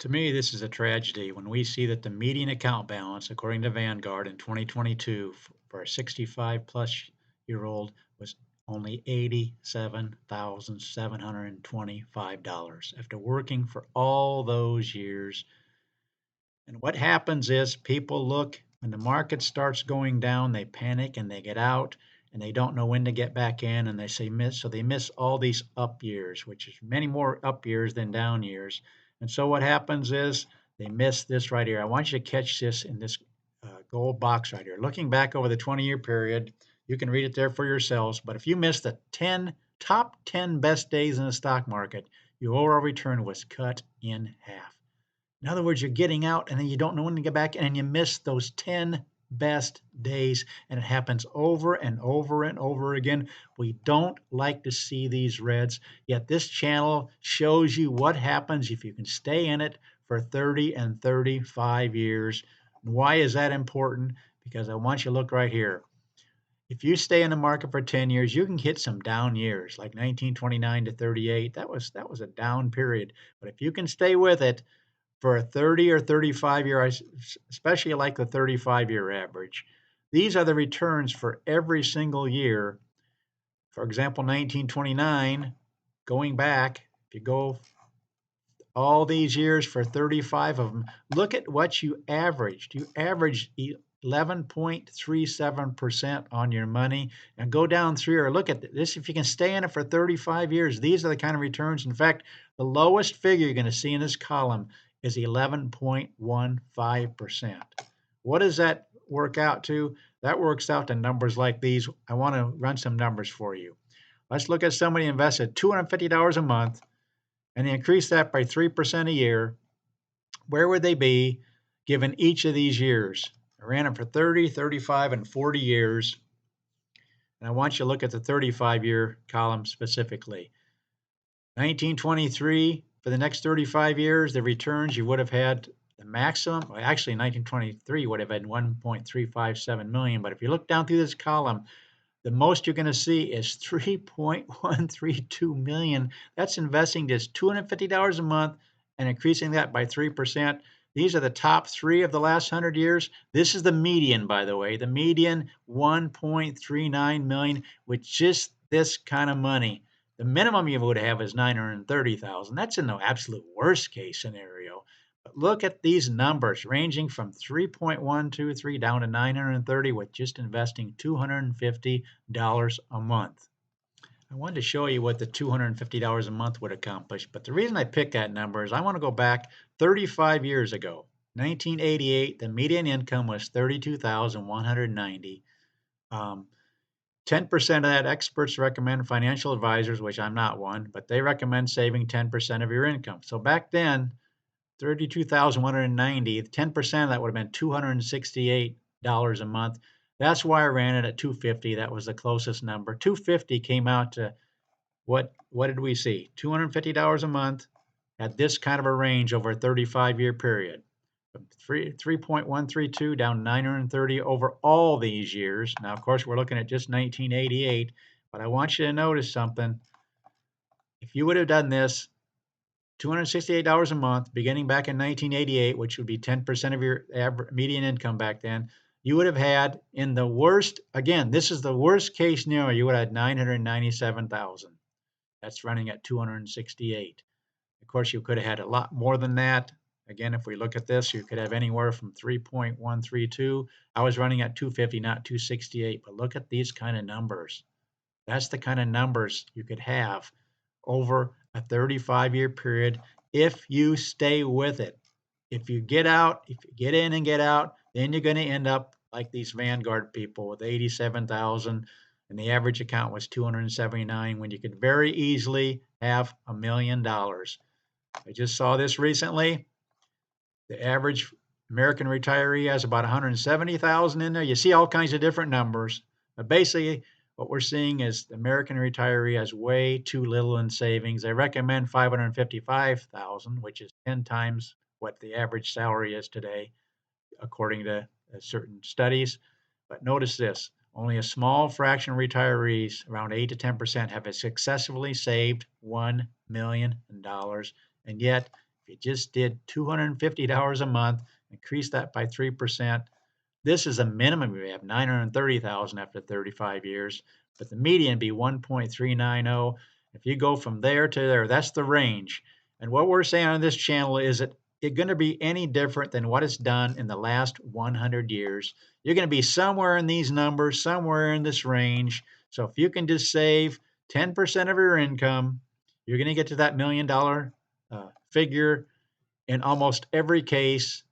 To me, this is a tragedy when we see that the median account balance, according to Vanguard in 2022, for a 65 plus year old was only $87,725 after working for all those years. And what happens is people look when the market starts going down, they panic and they get out and they don't know when to get back in and they say miss. So they miss all these up years, which is many more up years than down years. And so what happens is they miss this right here. I want you to catch this in this gold box right here. Looking back over the 20-year period, you can read it there for yourselves. But if you miss the top 10 best days in the stock market, your overall return was cut in half. In other words, you're getting out and then you don't know when to get back and you miss those 10 best days. And it happens over and over and over again. We don't like to see these reds, yet this channel shows you what happens if you can stay in it for 30 and 35 years. And why is that important? Because I want you to look right here. If you stay in the market for 10 years, you can hit some down years like 1929 to 38. That was a down period. But if you can stay with it, for a 30 or 35 year, especially like the 35-year average. These are the returns for every single year. For example, 1929, going back, if you go all these years for 35 of them, look at what you averaged. You averaged 11.37% on your money. And go down through or look at this. If you can stay in it for 35 years, these are the kind of returns. In fact, the lowest figure you're going to see in this column is 11.15%. What does that work out to? That works out to numbers like these. I want to run some numbers for you. Let's look at somebody invested $250 a month and they increase that by 3% a year. Where would they be given each of these years? I ran them for 30, 35, and 40 years. And I want you to look at the 35-year column specifically. 1923, for the next 35 years, the returns you would have had the maximum, well, actually 1923 would have had 1.357 million. But if you look down through this column, the most you're going to see is 3.132 million. That's investing just $250 a month and increasing that by 3%. These are the top three of the last 100 years. This is the median, by the way. The median, 1.39 million with just this kind of money. The minimum you would have is 930,000. That's in the absolute worst case scenario. But look at these numbers ranging from 3.123 down to 930 with just investing $250 a month. I wanted to show you what the $250 a month would accomplish, but the reason I picked that number is I want to go back 35 years ago. 1988, the median income was 32,190. 10% of that experts recommend financial advisors, which I'm not one, but they recommend saving 10% of your income. So back then, 32,190, 10% of that would have been $268 a month. That's why I ran it at 250. That was the closest number. 250 came out to what did we see? $250 a month at this kind of a range over a 35-year period. From 3.132 down 930 over all these years. Now, of course, we're looking at just 1988, but I want you to notice something. If you would have done this $268 a month, beginning back in 1988, which would be 10% of your median income back then, you would have had in the worst, again, this is the worst case scenario, you would have had 997,000. That's running at 268. Of course, you could have had a lot more than that. Again, if we look at this, you could have anywhere from 3.132. I was running at 250, not 268, but look at these kind of numbers. That's the kind of numbers you could have over a 35-year period if you stay with it. If you get out, if you get in and get out, then you're going to end up like these Vanguard people with 87,000 and the average account was 279 when you could very easily have $1 million. I just saw this recently. The average American retiree has about 170,000 in there. You see all kinds of different numbers, but basically what we're seeing is the American retiree has way too little in savings. They recommend 555,000, which is 10 times what the average salary is today, according to certain studies. But notice this, only a small fraction of retirees, around 8 to 10%, have successfully saved $1 million. And yet, if you just did $250 a month, increase that by 3%, this is a minimum. We have 930,000 after 35 years, but the median be 1.390. If you go from there to there, that's the range. And what we're saying on this channel is that it's going to be any different than what it's done in the last 100 years. You're going to be somewhere in these numbers, somewhere in this range. So if you can just save 10% of your income, you're going to get to that $1 million figure in almost every case.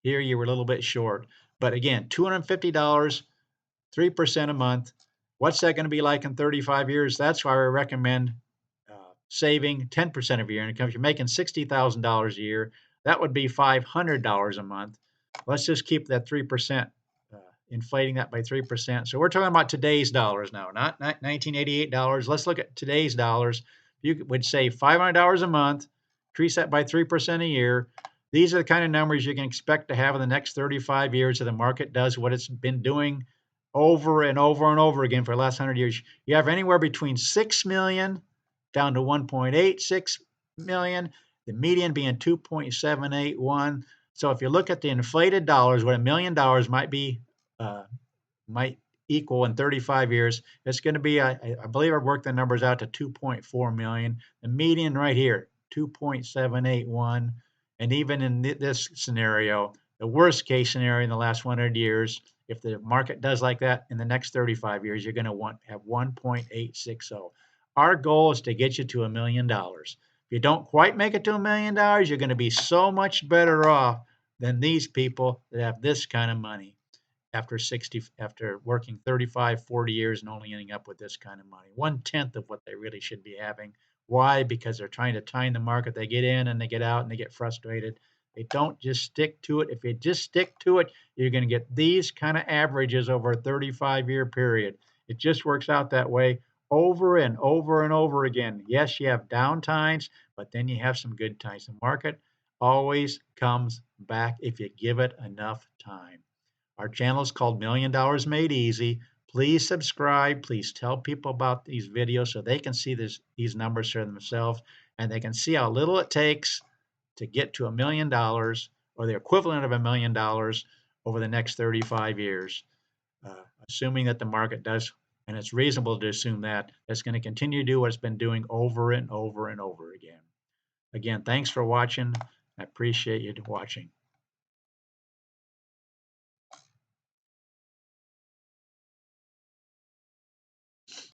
Here you were a little bit short. But again, $250, 3% a month. What's that going to be like in 35 years? That's why I recommend saving 10% of your income. If you're making $60,000 a year, that would be $500 a month. Let's just keep that 3%, inflating that by 3%. So we're talking about today's dollars now, not 1988 dollars. Let's look at today's dollars. You would save $500 a month, increase that by 3% a year. These are the kind of numbers you can expect to have in the next 35 years if the market does what it's been doing over and over and over again for the last 100 years. You have anywhere between 6 million down to 1.86 million, the median being 2.781. So if you look at the inflated dollars, what $1 million might equal in 35 years, it's going to be, I believe I've worked the numbers out to 2.4 million. The median right here, 2.781. And even in this scenario, the worst case scenario in the last 100 years, if the market does like that in the next 35 years, you're going to have 1.860. Our goal is to get you to $1 million. If you don't quite make it to $1 million, you're going to be so much better off than these people that have this kind of money after working 35, 40 years and only ending up with this kind of money. 1/10 of what they really should be having. Why? Because they're trying to time the market. They get in and they get out and they get frustrated. They don't just stick to it. If you just stick to it, you're going to get these kind of averages over a 35-year period. It just works out that way over and over and over again. Yes, you have down times, but then you have some good times. The market always comes back if you give it enough time. Our channel is called $1 Million Made Easy. Please subscribe. Please tell people about these videos so they can see these numbers for themselves and they can see how little it takes to get to $1 million or the equivalent of $1 million over the next 35 years, assuming that the market does, and it's reasonable to assume that it's going to continue to do what it's been doing over and over and over again. Again, thanks for watching. I appreciate you watching.